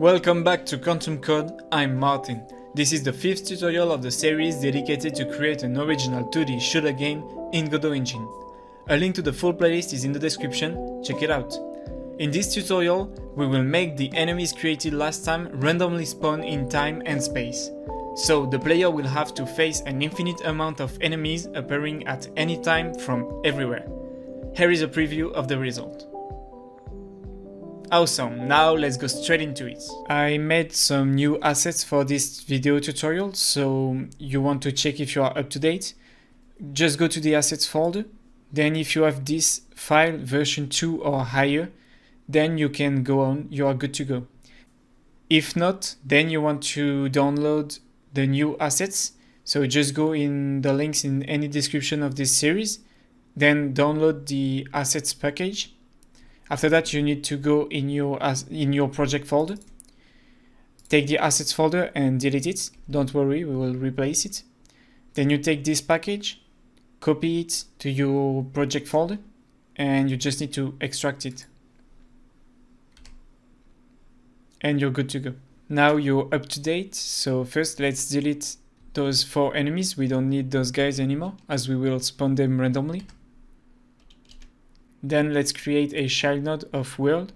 Welcome back to Quantum Code, I'm Martin. This is the 5th tutorial of the series dedicated to create an original 2D shooter game in Godot Engine. A link to the full playlist is in the description, check it out. In this tutorial, we will make the enemies created last time randomly spawn in time and space. So the player will have to face an infinite amount of enemies appearing at any time from everywhere. Here is a preview of the result. Awesome, now let's go straight into it. I made some new assets for this video tutorial, so you want to check if you are up to date. Just go to the assets folder, then if you have this file version 2 or higher, then you can go on, you are good to go. If not, then you want to download the new assets, so just go in the links in any description of this series, then download the assets package. After that, you need to go in your project folder, take the assets folder and delete it. Don't worry, we will replace it. Then you take this package, copy it to your project folder, and you just need to extract it. And you're good to go. Now you're up to date. So first, let's delete those 4 enemies. We don't need those guys anymore, as we will spawn them randomly. Then let's create a child node of world,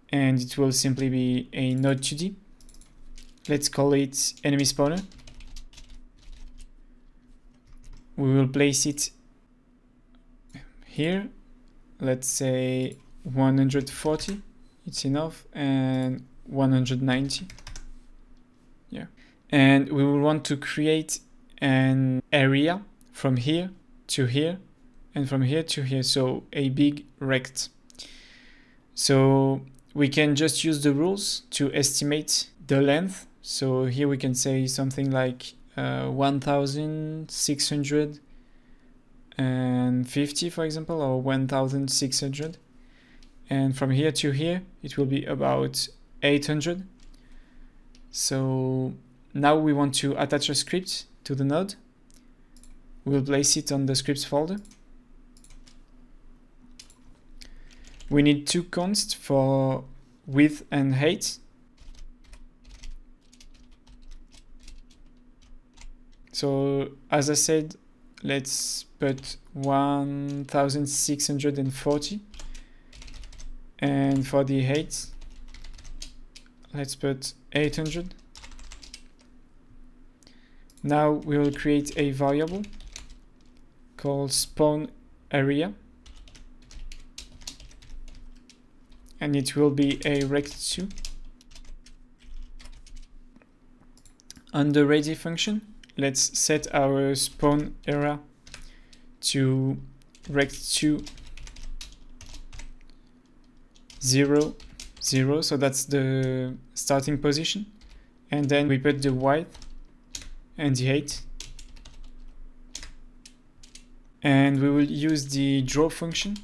and it will simply be a node 2D. Let's call it enemy spawner. We will place it here. Let's say 140, it's enough, and 190. Yeah. And we will want to create an area from here to here, and from here to here, so a big rect. So we can just use the rules to estimate the length. So here we can say something like 1650, for example, or 1600. And from here to here, it will be about 800. So now we want to attach a script to the node. We'll place it on the scripts folder. We need 2 consts for width and height. So as I said, let's put 1640. And for the height, let's put 800. Now we will create a variable called spawn area. And it will be a rect2. On the ready function, let's set our spawn area to rect2 0 0, so that's the starting position, and then we put the width and the height, and we will use the draw function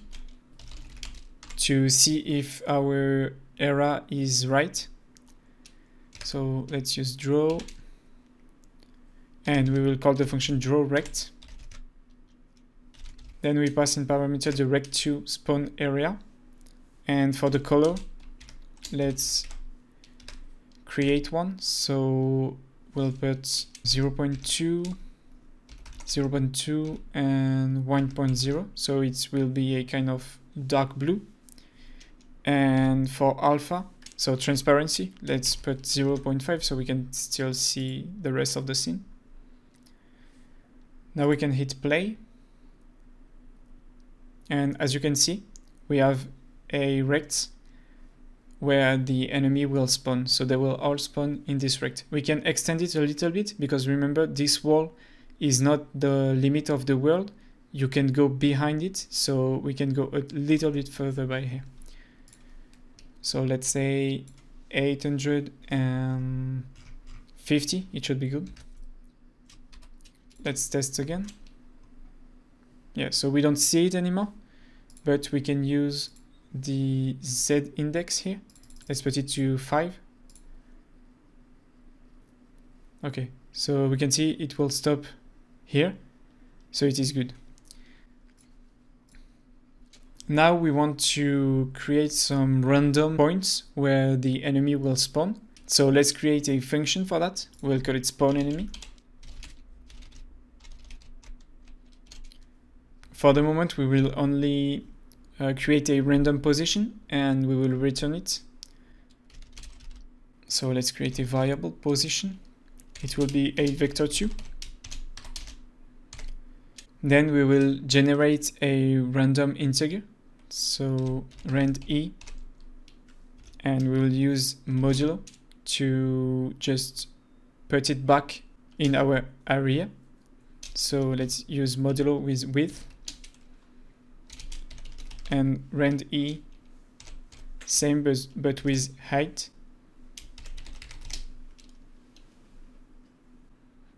to see if our area is right. So let's use draw, and we will call the function draw rect. Then we pass in parameter the rect2 spawn area, and for the color, let's create one. So we'll put 0.2, 0.2, and 1.0. So it will be a kind of dark blue. And for alpha, so transparency, let's put 0.5 so we can still see the rest of the scene. Now we can hit play. And as you can see, we have a rect where the enemy will spawn. So they will all spawn in this rect. We can extend it a little bit because remember, this wall is not the limit of the world. You can go behind it, so we can go a little bit further by here. So let's say 850, it should be good. Let's test again. Yeah, so we don't see it anymore, but we can use the Z index here. Let's put it to 5. Okay, so we can see it will stop here, so it is good. Now we want to create some random points where the enemy will spawn. So let's create a function for that. We'll call it spawn enemy. For the moment, we will only create a random position and we will return it. So let's create a variable position. It will be a vector2. Then we will generate a random integer. So rand e, and we will use modulo to just put it back in our area. So let's use modulo with width, and rand e same but with height.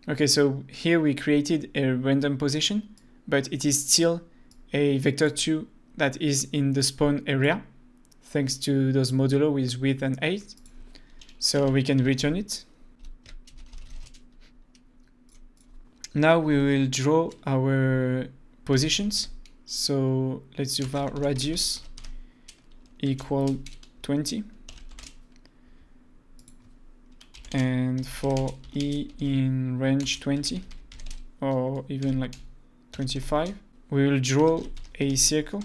Okay, so here we created a random position, but it is still a vector2 that is in the spawn area, thanks to those modulo with width and height. So we can return it. Now we will draw our positions. So let's do var radius equal 20. And for e in range 20, or even like 25, we will draw a circle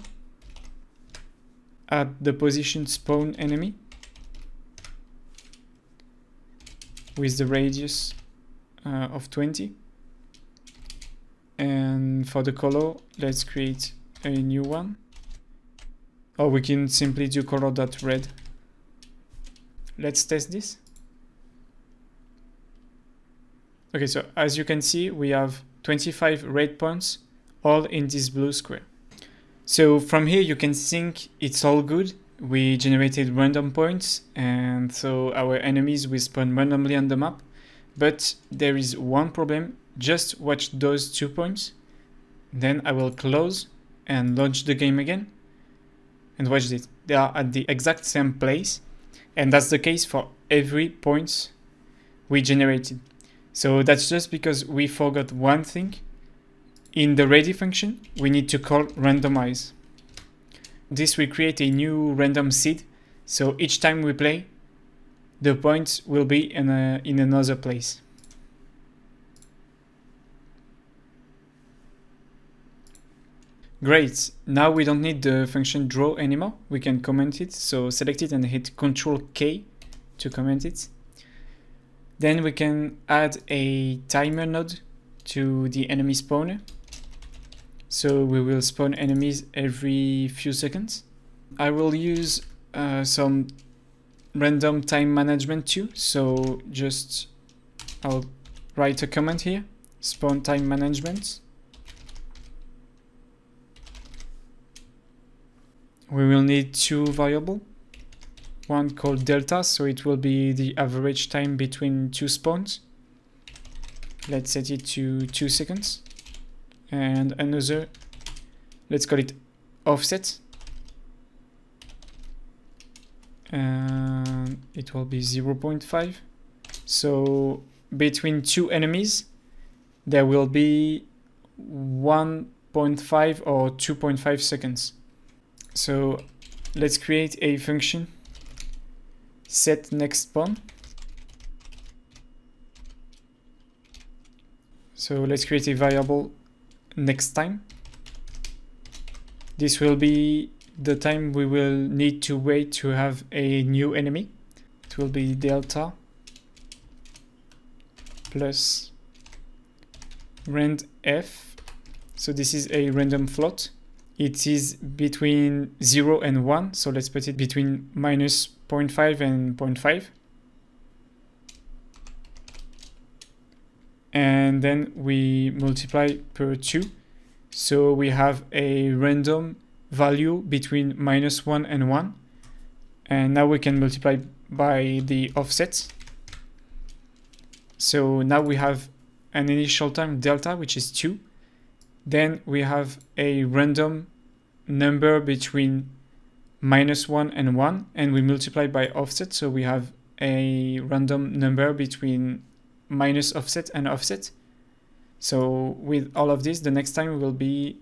at the position spawn enemy with the radius of 20. And for the color, let's create a new one. Or we can simply do color.red. Let's test this. Okay, so as you can see, we have 25 red points all in this blue square. So from here you can think it's all good. We generated random points, and so our enemies will spawn randomly on the map. But there is one problem. Just watch those 2 points. Then I will close and launch the game again. And watch this. They are at the exact same place. And that's the case for every point we generated. So that's just because we forgot one thing. In the ready function, we need to call randomize. This will create a new random seed. So each time we play, the points will be in another place. Great. Now we don't need the function draw anymore. We can comment it. So select it and hit Ctrl K to comment it. Then we can add a timer node to the enemy spawner. So we will spawn enemies every few seconds. I will use some random time management too. So just I'll write a comment here, spawn time management. We will need 2 variables. One called delta, so it will be the average time between 2 spawns. Let's set it to 2 seconds. And another, let's call it offset. And it will be 0.5. So between 2 enemies, there will be 1.5 or 2.5 seconds. So let's create a function set next spawn. So let's create a variable next time. This will be the time we will need to wait to have a new enemy. It will be delta plus rand f. So this is a random float. It is between 0 and 1. So let's put it between minus 0.5 and 0.5. And then we multiply per 2. So we have a random value between minus 1 and 1. And now we can multiply by the offset. So now we have an initial time delta, which is 2. Then we have a random number between minus 1 and 1, and we multiply by offset. So we have a random number between minus offset and offset. So with all of this, the next time will be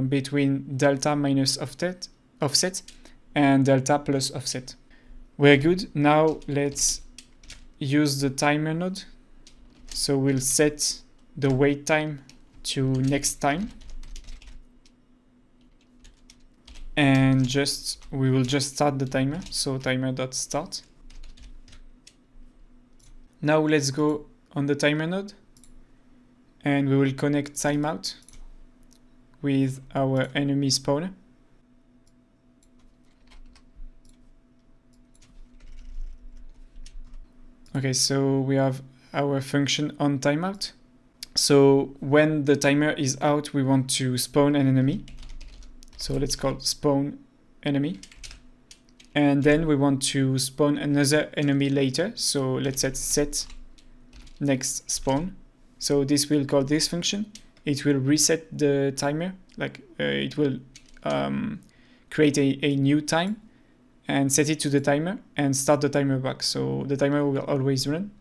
between delta minus offset and delta plus offset. We're good. Now let's use the timer node. So we'll set the wait time to next time. And we will just start the timer. So timer.start. Now let's go on the timer node and we will connect timeout with our enemy spawner. Okay, so we have our function on timeout. So when the timer is out, we want to spawn an enemy. So let's call spawn enemy. And then we want to spawn another enemy later. So let's set next spawn. So this will call this function. It will reset the timer, like it will create a new time and set it to the timer and start the timer back. So the timer will always run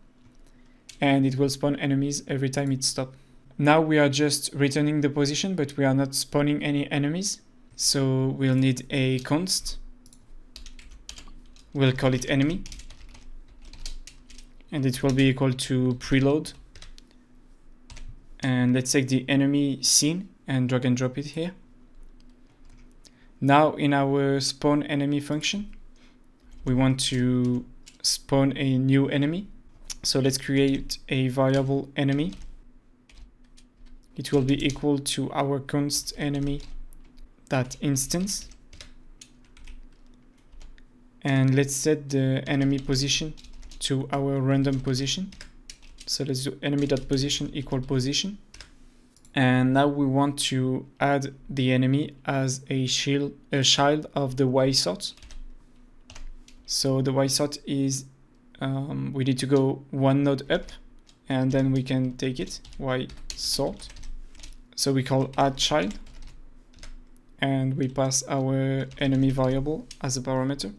and it will spawn enemies every time it stops. Now we are just returning the position, but we are not spawning any enemies. So we'll need a const. We'll call it enemy. And it will be equal to preload. And let's take the enemy scene and drag and drop it here. Now in our spawn enemy function, we want to spawn a new enemy. So let's create a variable enemy. It will be equal to our const enemy that instance. And let's set the enemy position to our random position. So let's do enemy.position equal position. And now we want to add the enemy as a child of the Y sort. So the Y sort is, we need to go one node up and then we can take it, Y sort. So we call add child and we pass our enemy variable as a parameter.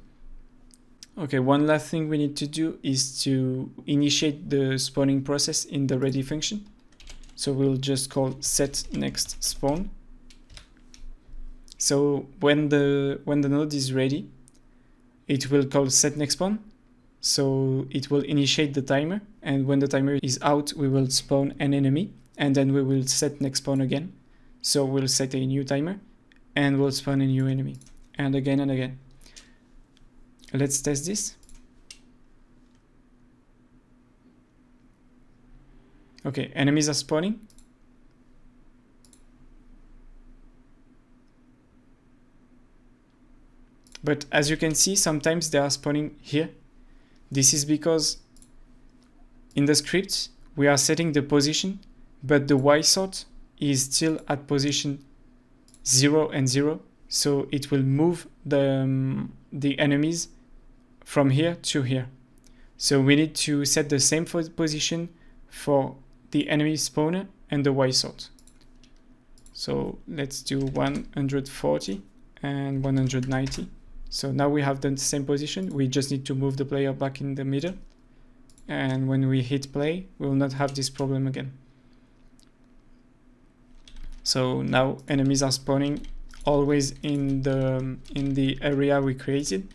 Okay, one last thing we need to do is to initiate the spawning process in the ready function. So we'll just call set next spawn. So when the node is ready, it will call set next spawn. So it will initiate the timer, and when the timer is out, we will spawn an enemy, and then we will set next spawn again. So we'll set a new timer, and we'll spawn a new enemy, and again and again. Let's test this. Okay, enemies are spawning. But as you can see, sometimes they are spawning here. This is because in the script, we are setting the position, but the Y sort is still at position 0 and 0. So it will move the enemies from here to here. So we need to set the same position for the enemy spawner and the Y sort. So let's do 140 and 190. So now we have the same position. We just need to move the player back in the middle. And when we hit play, we will not have this problem again. So now enemies are spawning always in the area we created.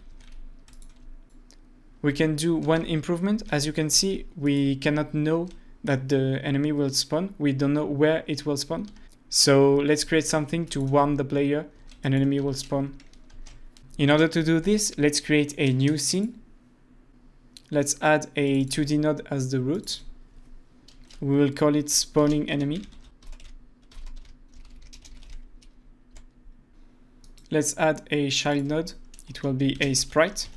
We can do one improvement. As you can see, we cannot know that the enemy will spawn. We don't know where it will spawn. So let's create something to warn the player an enemy will spawn. In order to do this, let's create a new scene. Let's add a 2D node as the root. We will call it spawning enemy. Let's add a child node. It will be a sprite.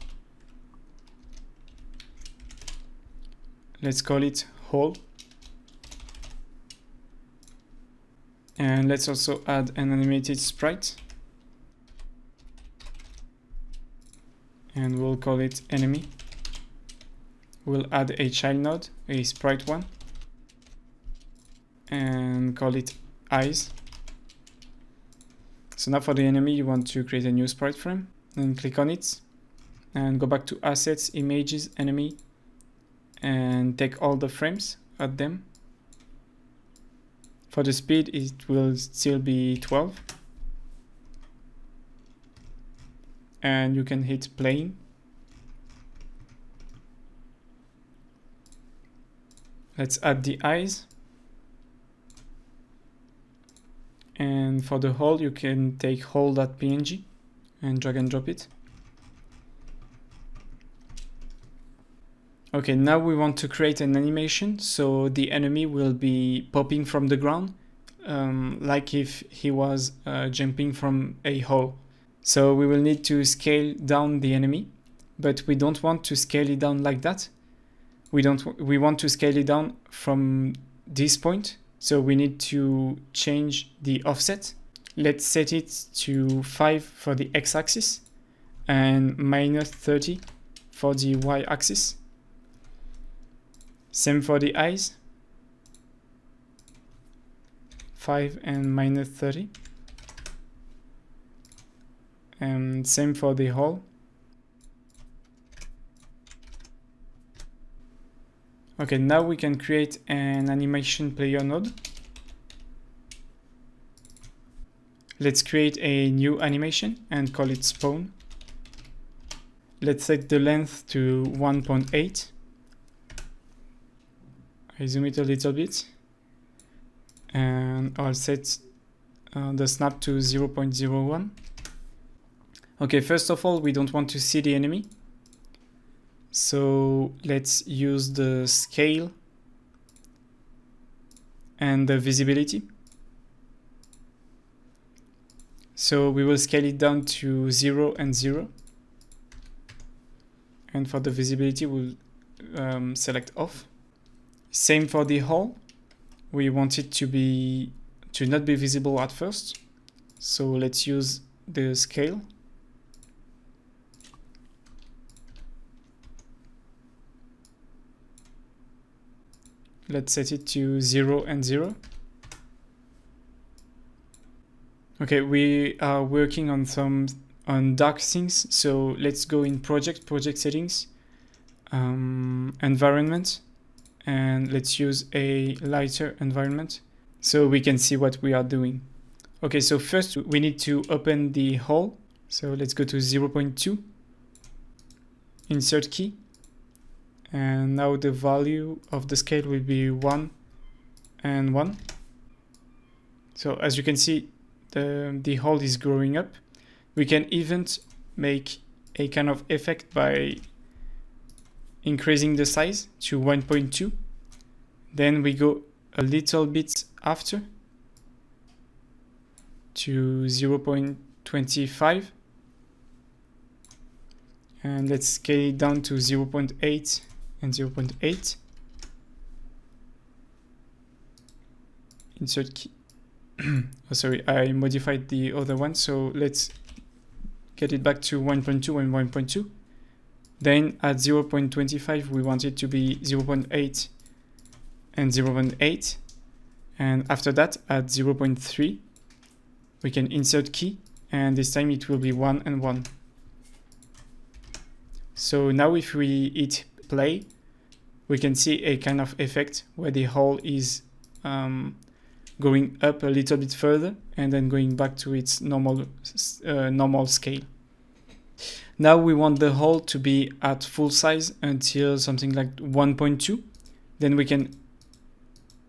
Let's call it hole. And let's also add an animated sprite. And we'll call it enemy. We'll add a child node, a sprite one. And call it eyes. So now for the enemy, you want to create a new sprite frame. And click on it. And go back to assets, images, enemy. And take all the frames, add them. For the speed, it will still be 12. and you can hit playing. Let's add the eyes. And for the hole, you can take hole.png and drag and drop it. Okay, now we want to create an animation so the enemy will be popping from the ground, like if he was jumping from a hole. So we will need to scale down the enemy, but we don't want to scale it down like that. We want to scale it down from this point. So we need to change the offset. Let's set it to 5 for the x-axis and minus 30 for the y-axis. Same for the eyes. 5 and minus 30. And same for the hole. Okay, now we can create an animation player node. Let's create a new animation and call it spawn. Let's set the length to 1.8. I zoom it a little bit. And I'll set the snap to 0.01. Okay, first of all, we don't want to see the enemy. So let's use the scale and the visibility. So we will scale it down to 0 and 0. And for the visibility, we'll select off. Same for the hole. We want it to not be visible at first. So let's use the scale. Let's set it to 0 and 0. Okay, we are working on dark things. So let's go in project settings, environment, and let's use a lighter environment so we can see what we are doing. Okay, so first we need to open the hole. So let's go to 0.2, insert key. And now the value of the scale will be 1 and 1. So as you can see, the hole is growing up. We can even make a kind of effect by increasing the size to 1.2. Then we go a little bit after to 0.25. And let's scale it down to 0.8 and 0.8. Insert key. Oh, sorry, I modified the other one. So let's get it back to 1.2 and 1.2. Then at 0.25, we want it to be 0.8 and 0.8. And after that, at 0.3, we can insert key. And this time it will be 1 and 1. So now if we hit play, we can see a kind of effect where the hole is going up a little bit further and then going back to its normal scale. Now we want the hole to be at full size until something like 1.2. Then we can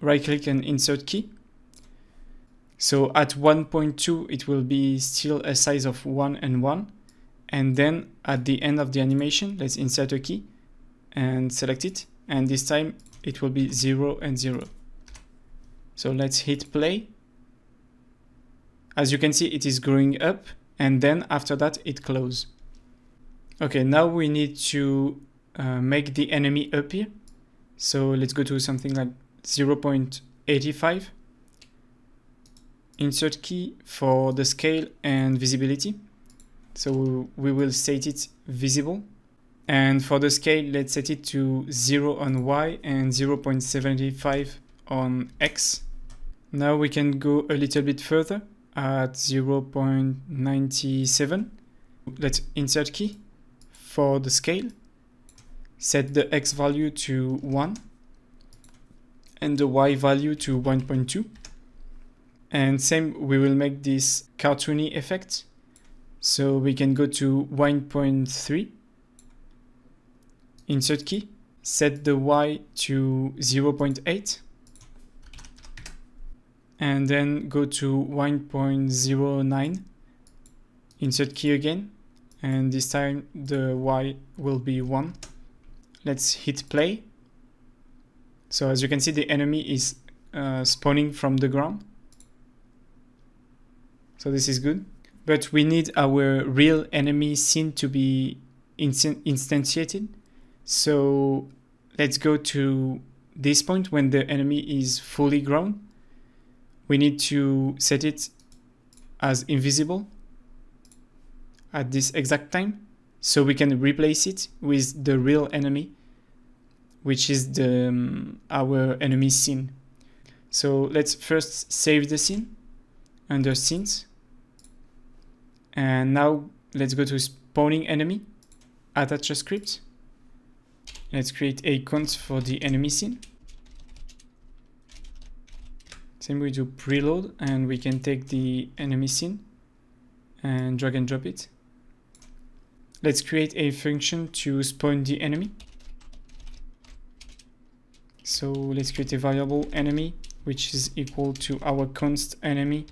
right click and insert key. So at 1.2 it will be still a size of 1 and 1. And then at the end of the animation, let's insert a key and select it. And this time it will be 0 and 0. So let's hit play. As you can see, it is growing up. And then after that, it closes. Okay, now we need to make the enemy appear. So let's go to something like 0.85. Insert key for the scale and visibility. So we will set it visible. And for the scale, let's set it to 0 on Y and 0.75 on X. Now we can go a little bit further at 0.97. Let's insert key for the scale. Set the X value to 1 and the Y value to 1.2. And same, we will make this cartoony effect. So we can go to 1.3, insert key, set the Y to 0.8, and then go to 1.09, insert key again, and this time the Y will be 1. Let's hit play. So as you can see, the enemy is spawning from the ground. So this is good. But we need our real enemy scene to be instantiated. So let's go to this point when the enemy is fully grown. We need to set it as invisible at this exact time, so we can replace it with the real enemy, which is our enemy scene. So let's first save the scene under scenes. And now let's go to spawning enemy, attach a script. Let's create a const for the enemy scene. Same way to preload, and we can take the enemy scene and drag and drop it. Let's create a function to spawn the enemy. So let's create a variable enemy, which is equal to our const enemy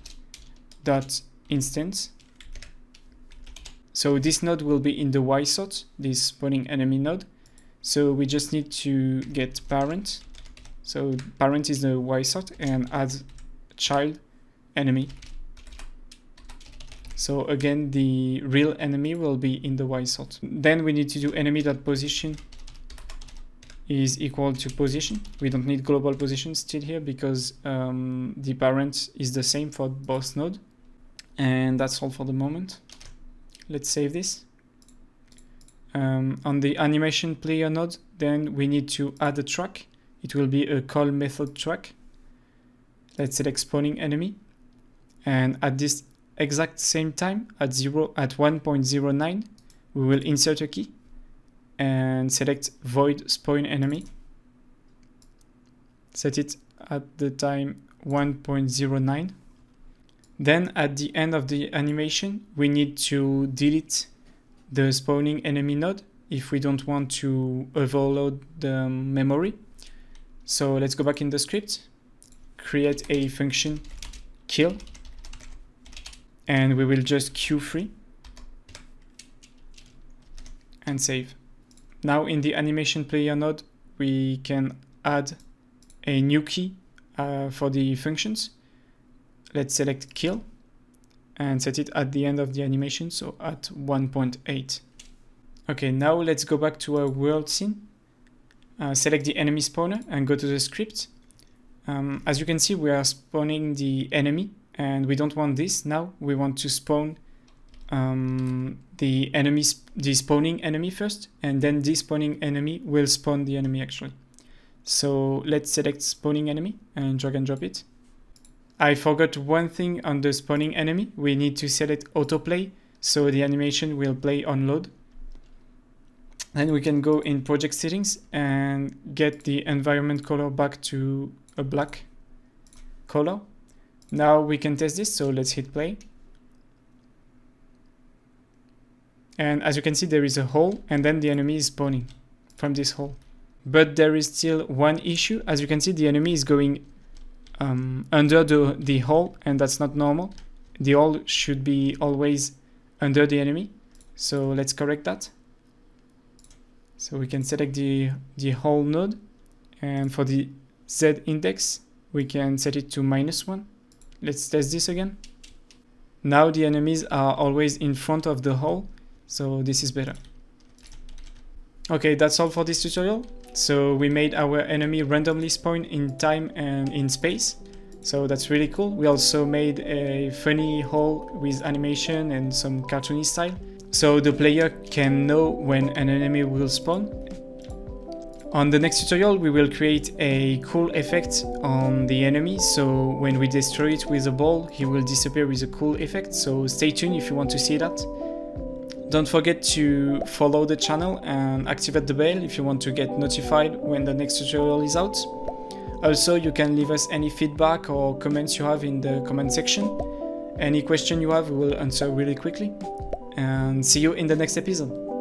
dot instance. So this node will be in the Y sort, this spawning enemy node. So we just need to get parent. So parent is the Y sort, and add child enemy. So again, the real enemy will be in the Y sort. Then we need to do enemy.position is equal to position. We don't need global position still here because the parent is the same for both nodes. And that's all for the moment. Let's save this. On the animation player node, then we need to add a track. It will be a call method track. Let's select spawning enemy. And at this exact same time, at 1.09, we will insert a key and select void spawn enemy. Set it at the time 1.09. Then at the end of the animation, we need to delete the spawning enemy node if we don't want to overload the memory. So let's go back in the script, create a function kill, and we will just queue3 and save. Now in the animation player node, we can add a new key for the functions. Let's select kill and set it at the end of the animation, so at 1.8. Okay, now let's go back to our world scene. Select the enemy spawner and go to the script. As you can see, we are spawning the enemy, and we don't want this now. We want to spawn the spawning enemy first, and then the spawning enemy will spawn the enemy actually. So let's select spawning enemy and drag and drop it. I forgot one thing on the spawning enemy. We need to select autoplay, so the animation will play on load. Then we can go in project settings and get the environment color back to a black color. Now we can test this, so let's hit play. And as you can see, there is a hole, and then the enemy is spawning from this hole. But there is still one issue. As you can see, the enemy is going under the hole, and that's not normal. The hole should be always under the enemy. So let's correct that. So we can select the hole node, and for the Z index, we can set it to -1. Let's test this again. Now the enemies are always in front of the hole, so this is better. Okay, that's all for this tutorial. So we made our enemy randomly spawn in time and in space. So that's really cool. We also made a funny hole with animation and some cartoony style, so the player can know when an enemy will spawn. On the next tutorial, we will create a cool effect on the enemy. So when we destroy it with a ball, he will disappear with a cool effect. So stay tuned if you want to see that. Don't forget to follow the channel and activate the bell if you want to get notified when the next tutorial is out. Also, you can leave us any feedback or comments you have in the comment section. Any question you have, we will answer really quickly. and see you in the next episode.